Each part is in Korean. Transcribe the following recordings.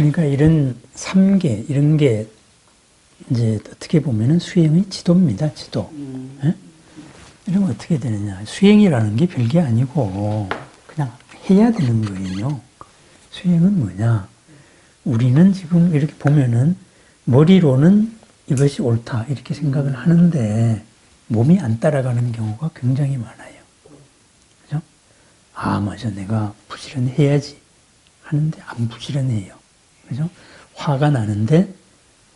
그러니까 이런 3계, 이런 게 이제 어떻게 보면은 수행의 지도입니다, 지도. 예? 이러면 어떻게 되느냐. 수행이라는 게 별게 아니고 그냥 해야 되는 거예요. 수행은 뭐냐. 우리는 지금 이렇게 보면은 머리로는 이것이 옳다 이렇게 생각을 하는데 몸이 안 따라가는 경우가 굉장히 많아요. 그죠? 아, 맞아. 내가 부지런해야지 하는데 안 부지런해요. 그죠? 화가 나는데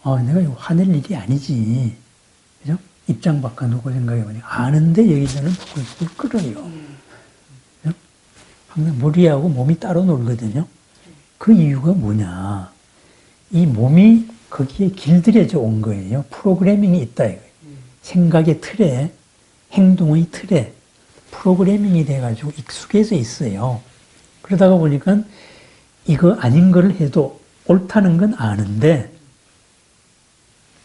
내가 이거 화낼 일이 아니지. 그죠? 입장 바꿔놓고 생각해보니까 아는데 여기서는 불불 끓어요. 그죠? 항상 머리하고 몸이 따로 놀거든요. 그 이유가 뭐냐. 이 몸이 거기에 길들여져 온 거예요. 프로그래밍이 있다 이거예요. 생각의 틀에, 행동의 틀에 프로그래밍이 돼가지고 익숙해져 있어요. 그러다가 보니까 이거 아닌 걸 해도 옳다는 건 아는데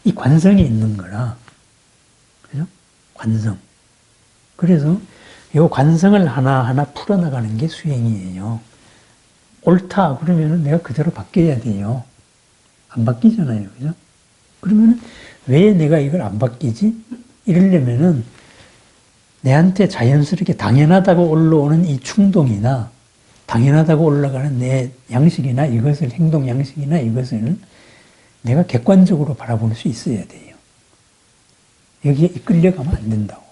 이 관성이 있는 거라. 그죠? 관성. 그래서 이 관성을 하나하나 풀어나가는 게 수행이에요. 옳다 그러면은 내가 그대로 바뀌어야 돼요. 안 바뀌잖아요. 그죠? 그러면은 왜 내가 이걸 안 바뀌지? 이러려면은 내한테 자연스럽게 당연하다고 올라오는 이 충동이나 당연하다고 올라가는 내 양식이나 이것을, 행동 양식이나 이것을 내가 객관적으로 바라볼 수 있어야 돼요. 여기에 이끌려가면 안 된다고.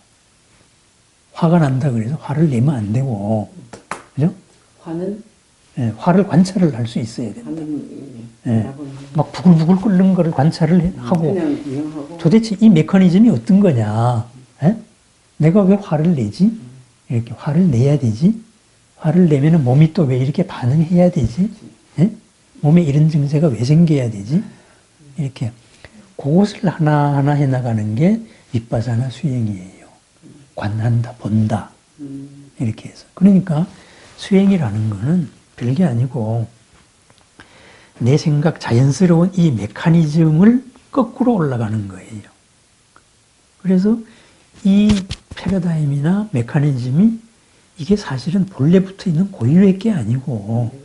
화가 난다 그래서 화를 내면 안 되고, 그죠? 화는? 네, 화를 관찰을 할 수 있어야 된다. 네. 막 부글부글 끓는 거를 관찰을 하고, 그냥 이용하고. 도대체 이 메커니즘이 어떤 거냐? 네? 내가 왜 화를 내지? 이렇게 화를 내야 되지? 화를 내면 몸이 또 왜 이렇게 반응해야 되지? 네? 몸에 이런 증세가 왜 생겨야 되지? 이렇게 그것을 하나하나 해나가는 게 윗바사나 수행이에요. 관한다, 본다. 이렇게 해서. 그러니까 수행이라는 거는 별게 아니고 내 생각 자연스러운 이 메커니즘을 거꾸로 올라가는 거예요. 그래서 이 패러다임이나 메커니즘이 이게 사실은 본래 붙어 있는 고유의 게 아니고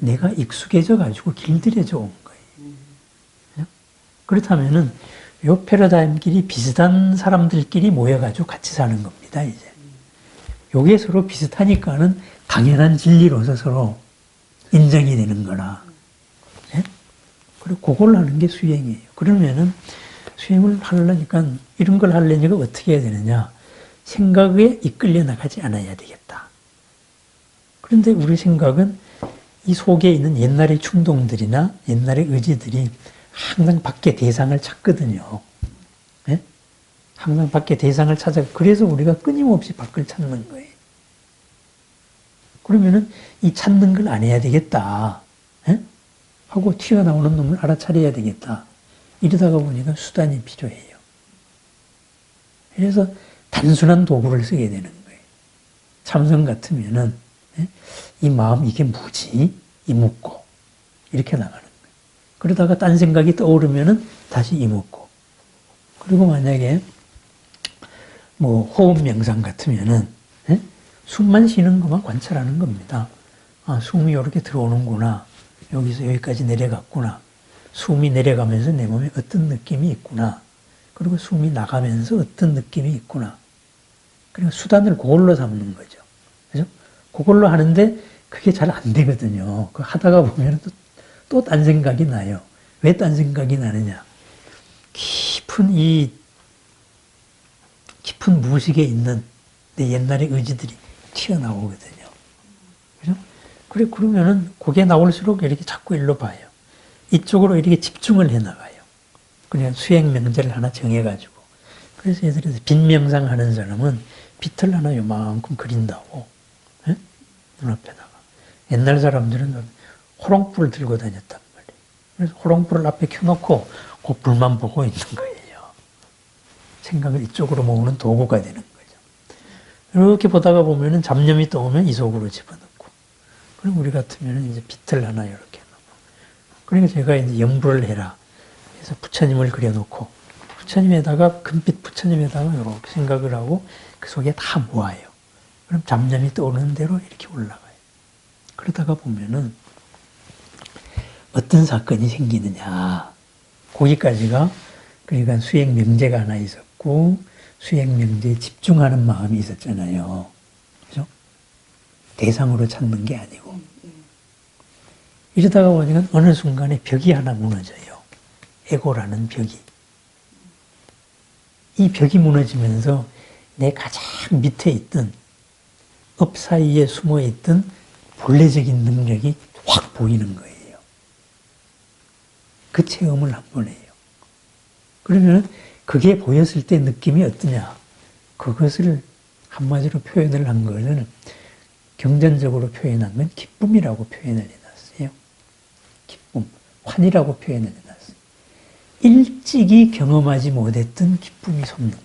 내가 익숙해져 가지고 길들여져 온 거예요. 그렇다면은 요 패러다임끼리 비슷한 사람들끼리 모여가지고 같이 사는 겁니다, 이제. 요게 서로 비슷하니까는 당연한 진리로서 서로 인정이 되는 거라. 네? 그리고 그걸 하는 게 수행이에요. 그러면은 수행을 하려니까 이런 걸 하려니까 어떻게 해야 되느냐. 생각에 이끌려 나가지 않아야 되겠다. 그런데 우리 생각은 이 속에 있는 옛날의 충동들이나 옛날의 의지들이 항상 밖에 대상을 찾거든요. 네? 항상 밖에 대상을 찾아. 그래서 우리가 끊임없이 밖을 찾는 거예요. 그러면은 이 찾는 걸 안 해야 되겠다. 네? 하고 튀어나오는 놈을 알아차려야 되겠다. 이러다가 보니까 수단이 필요해요. 그래서 단순한 도구를 쓰게 되는 거예요. 참선 같으면은 이 마음 이게 뭐지? 이묻고 이렇게 나가는 거예요. 그러다가 딴 생각이 떠오르면은 다시 이묻고. 그리고 만약에 뭐 호흡 명상 같으면은 숨만 쉬는 것만 관찰하는 겁니다. 아, 숨이 이렇게 들어오는구나. 여기서 여기까지 내려갔구나. 숨이 내려가면서 내 몸에 어떤 느낌이 있구나. 그리고 숨이 나가면서 어떤 느낌이 있구나. 그러니까 수단을 그걸로 삼는 거죠. 그죠? 그걸로 하는데 그게 잘 안 되거든요. 그 하다가 보면 또 딴 생각이 나요. 왜 딴 생각이 나느냐. 깊은 무식에 있는 내 옛날의 의지들이 튀어나오거든요. 그죠? 그래, 그러면은 그게 나올수록 이렇게 자꾸 일로 봐요. 이쪽으로 이렇게 집중을 해 나가요. 그냥 수행 명제를 하나 정해가지고. 그래서 예를 들어서 빛 명상 하는 사람은 빛을 하나 요만큼 그린다고. 예? 눈앞에다가. 옛날 사람들은 호롱불을 들고 다녔단 말이에요. 그래서 호롱불을 앞에 켜놓고 그 불만 보고 있는 거예요. 생각을 이쪽으로 모으는 도구가 되는 거죠. 이렇게 보다가 보면은 잡념이 떠오면 이 속으로 집어넣고. 그럼 우리 같으면은 이제 빛을 하나 이렇게 놓고. 그러니까 제가 이제 염불을 해라. 그래서 부처님을 그려놓고 부처님에다가 금빛 부처님에다가 이렇게 생각을 하고 그 속에 다 모아요. 그럼 잡념이 떠오르는 대로 이렇게 올라가요. 그러다가 보면은 어떤 사건이 생기느냐. 거기까지가 그러니까 수행 명제가 하나 있었고 수행 명제에 집중하는 마음이 있었잖아요. 그죠? 대상으로 찾는 게 아니고. 이러다가 보니까 어느 순간에 벽이 하나 무너져요. 에고라는 벽이. 이 벽이 무너지면서 내 가장 밑에 있던 업 사이에 숨어 있던 본래적인 능력이 확 보이는 거예요. 그 체험을 한번 해요. 그러면 그게 보였을 때 느낌이 어떠냐? 그것을 한마디로 표현을 한 거는 경전적으로 표현한 건 기쁨이라고 표현을 해놨어요. 기쁨, 환이라고 표현을 해놨어요. 일찍이 경험하지 못했던 기쁨이 솟는 거예요.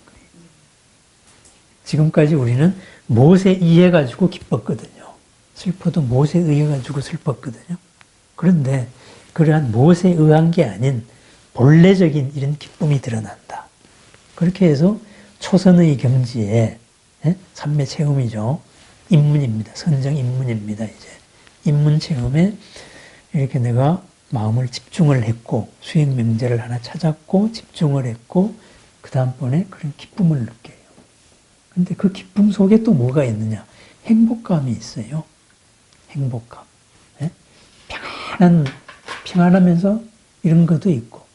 지금까지 우리는 못에 의해 가지고 기뻤거든요. 슬퍼도 못에 의해 가지고 슬펐거든요. 그런데 그러한 못에 의한 게 아닌 본래적인 이런 기쁨이 드러난다. 그렇게 해서 초선의 경지에 삼매 체험이죠. 입문입니다. 선정 입문입니다. 이제 입문 체험에 이렇게 내가 마음을 집중을 했고 수행 명제를 하나 찾았고 집중을 했고 그 다음번에 그런 기쁨을 느껴요. 근데 그 기쁨 속에 또 뭐가 있느냐? 행복감이 있어요. 행복감. 평안하면서 이런 것도 있고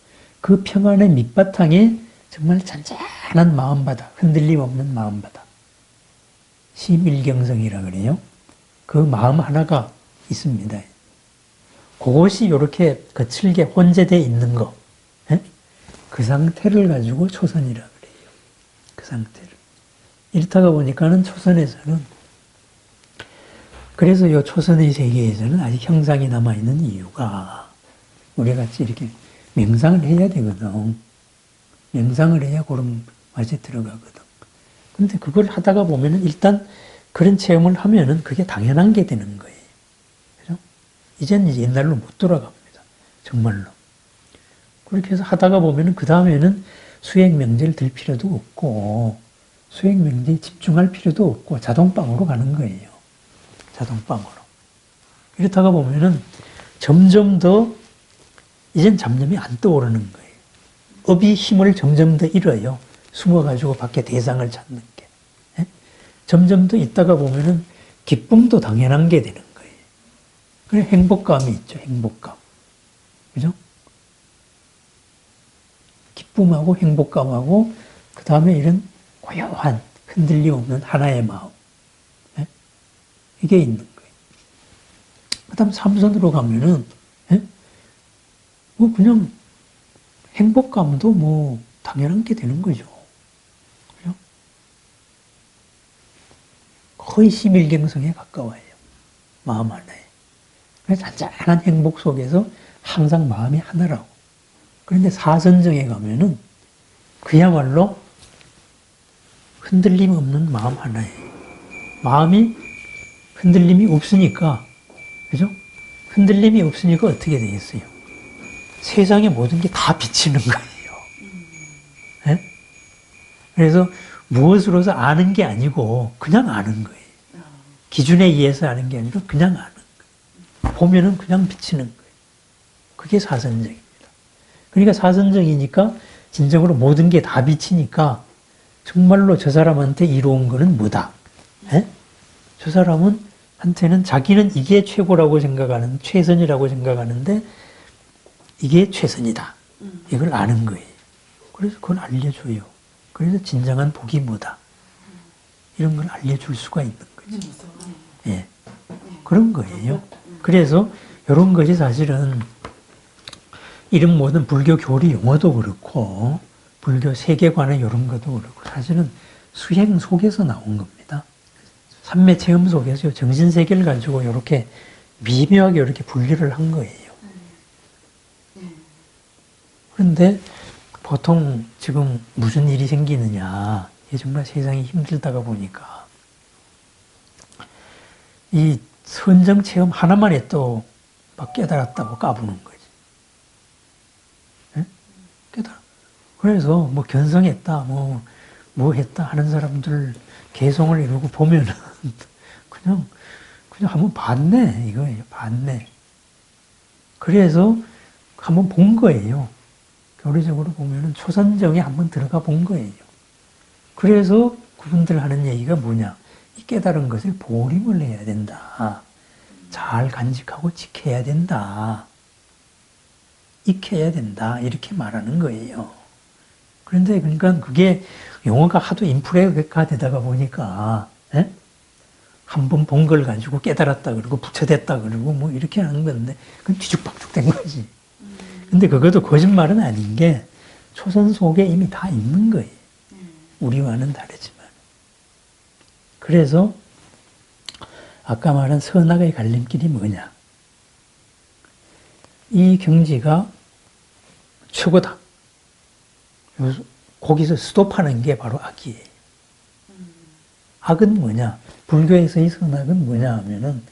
그 평안의 밑바탕에 정말 잔잔한 마음바다, 흔들림 없는 마음바다. 심일경성이라 그래요. 그 마음 하나가 있습니다. 그것이 이렇게 거칠게 혼재되어 있는 거. 그 상태를 가지고 초선이라 그래요. 그 상태를. 이렇다가 보니까는 초선에서는 그래서 이 초선의 세계에서는 아직 형상이 남아있는 이유가 우리 같이 이렇게 명상을 해야 되거든. 명상을 해야 그런 맛에 들어가거든. 근데 그걸 하다가 보면은 일단 그런 체험을 하면은 그게 당연한 게 되는 거예요. 그죠? 이제는 이제 옛날로 못 돌아갑니다. 정말로. 그렇게 해서 하다가 보면은 그 다음에는 수행 명제를 들 필요도 없고 수행 명제에 집중할 필요도 없고 자동방으로 가는 거예요. 자동방으로. 이렇다가 보면은 점점 더 이젠 잡념이 안 떠오르는 거예요. 업이 힘을 점점 더 잃어요. 숨어가지고 밖에 대상을 찾는 게. 점점 더 있다가 보면은 기쁨도 당연한 게 되는 거예요. 그래 행복감이 있죠. 행복감. 그죠? 기쁨하고 행복감하고 그 다음에 이런 고요한 흔들림 없는 하나의 마음. 이게 있는 거예요. 그 다음 삼선으로 가면은 뭐 그냥 행복감도 뭐 당연한 게 되는 거죠. 그죠? 거의 심일경성에 가까워요. 마음 하나에. 그래서 잔잔한 행복 속에서 항상 마음이 하나라고. 그런데 사선정에 가면은 그야말로 흔들림 없는 마음 하나예요. 마음이 흔들림이 없으니까, 그죠? 흔들림이 없으니까 어떻게 되겠어요? 세상의 모든 게 다 비치는 거예요. 네? 그래서 무엇으로서 아는 게 아니고 그냥 아는 거예요. 기준에 의해서 아는 게 아니라 그냥 아는 거예요. 보면은 그냥 비치는 거예요. 그게 사선정입니다. 그러니까 사선정이니까 진정으로 모든 게 다 비치니까 정말로 저 사람한테 이로운 거는 뭐다? 네? 저 사람은 한테는 자기는 이게 최고라고 생각하는, 최선이라고 생각하는데 이게 최선이다. 이걸 아는 거예요. 그래서 그걸 알려줘요. 그래서 진정한 복이 뭐다. 이런 걸 알려줄 수가 있는 거죠. 예. 그런 거예요. 그래서 이런 것이 사실은 이런 모든 불교 교리 용어도 그렇고 불교 세계관의 이런 것도 그렇고 사실은 수행 속에서 나온 겁니다. 삼매 체험 속에서 정신세계를 가지고 이렇게 미묘하게 이렇게 분리를 한 거예요. 그런데 보통 지금 무슨 일이 생기느냐. 이게 정말 세상이 힘들다가 보니까 이 선정 체험 하나만 해도 막 깨달았다고 까부는 거지. 네? 깨달아. 그래서 뭐 견성했다, 뭐 했다 하는 사람들 개성을 이루고 보면은 그냥 한번 봤네 이거예요. 봤네. 그래서 한번 본 거예요. 교리적으로 보면은 초선정에 한번 들어가 본 거예요. 그래서 그분들 하는 얘기가 뭐냐? 이 깨달은 것을 보림을 해야 된다. 잘 간직하고 지켜야 된다. 익혀야 된다. 이렇게 말하는 거예요. 그런데 그러니까 그게 용어가 하도 인프레가 되다가 보니까 한 번 본 걸 가지고 깨달았다 그러고 부처됐다 그러고 뭐 이렇게 하는 건데 그건 뒤죽박죽 된 거지. 근데 그것도 거짓말은 아닌 게 초선 속에 이미 다 있는 거예요. 우리와는 다르지만. 그래서 아까 말한 선악의 갈림길이 뭐냐. 이 경지가 최고다. 거기서 스톱하는 게 바로 악이에요. 악은 뭐냐? 불교에서의 선악은 뭐냐 하면은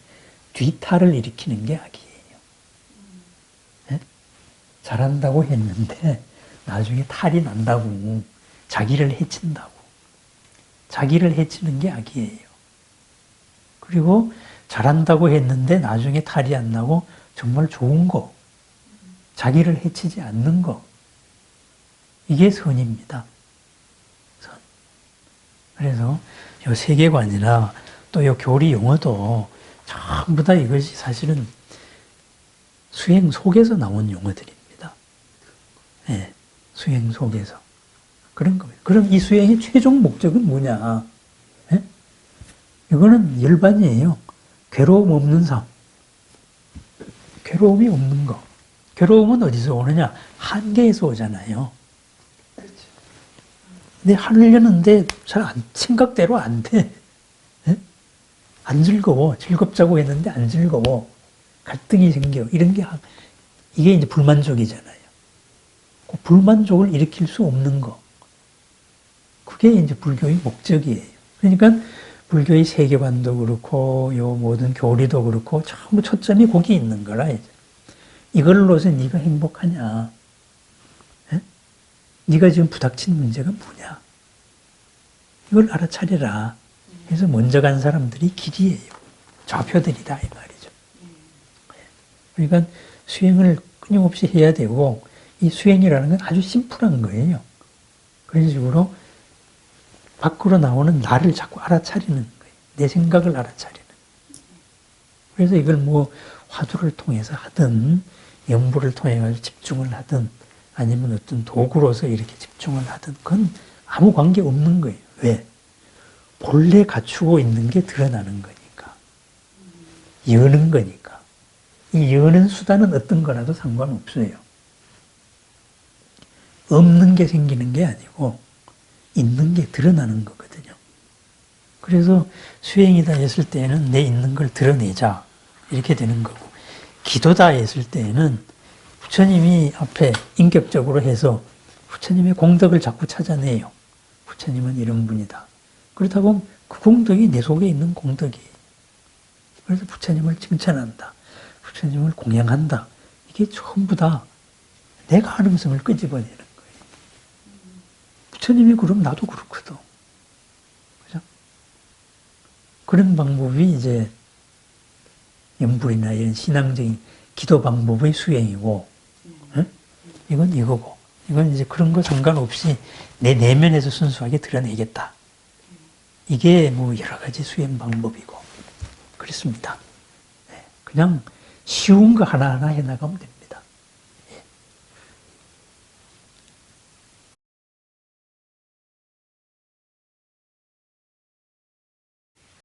뒤탈을 일으키는 게 악이에요. 네? 잘한다고 했는데 나중에 탈이 난다고, 자기를 해친다고. 자기를 해치는 게 악이에요. 그리고 잘한다고 했는데 나중에 탈이 안 나고 정말 좋은 거, 자기를 해치지 않는 거, 이게 선입니다. 선. 그래서 이 세계관이나 또 이 교리 용어도 전부 다 이것이 사실은 수행 속에서 나온 용어들입니다. 네, 수행 속에서. 그런 겁니다. 그럼 이 수행의 최종 목적은 뭐냐? 네? 이거는 열반이에요. 괴로움 없는 삶. 괴로움이 없는 거. 괴로움은 어디서 오느냐? 한계에서 오잖아요. 근데 하려는데 잘 생각대로 안 돼. 네? 안 즐거워. 즐겁자고 했는데 안 즐거워. 갈등이 생겨. 이런 게, 이게 이제 불만족이잖아요. 그 불만족을 일으킬 수 없는 거. 그게 이제 불교의 목적이에요. 그러니까 불교의 세계관도 그렇고, 요 모든 교리도 그렇고, 전부 초점이 거기 있는 거라, 이제. 이걸로서 네가 행복하냐? 네? 네가 지금 부닥친 문제가 뭐냐? 이걸 알아차려라. 그래서 먼저 간 사람들이 길이에요. 좌표들이다 이 말이죠. 그러니까 수행을 끊임없이 해야 되고 이 수행이라는 건 아주 심플한 거예요. 그런 식으로 밖으로 나오는 나를 자꾸 알아차리는 거예요. 내 생각을 알아차리는. 그래서 이걸 뭐 화두를 통해서 하든 연부를 통해 집중을 하든 아니면 어떤 도구로서 이렇게 집중을 하든 그건 아무 관계 없는 거예요. 왜? 본래 갖추고 있는 게 드러나는 거니까. 여는 거니까. 이 여는 수단은 어떤 거라도 상관없어요. 없는 게 생기는 게 아니고 있는 게 드러나는 거거든요. 그래서 수행이다 했을 때는 내 있는 걸 드러내자 이렇게 되는 거고 기도다 했을 때는 부처님이 앞에 인격적으로 해서 부처님의 공덕을 자꾸 찾아내요. 부처님은 이런 분이다. 그렇다고 그 공덕이 내 속에 있는 공덕이에요. 그래서 부처님을 칭찬한다. 부처님을 공양한다. 이게 전부 다 내 가능성을 끄집어내는 거예요. 부처님이 그럼 나도 그렇거든. 그죠? 그런 방법이 이제 연불이나 이런 신앙적인 기도 방법의 수행이고, 이건 이거고, 이건 이제 그런 거 상관없이 내 내면에서 순수하게 드러내겠다. 이게 뭐 여러 가지 수행 방법이고, 그렇습니다. 그냥 쉬운 거 하나하나 해나가면 됩니다.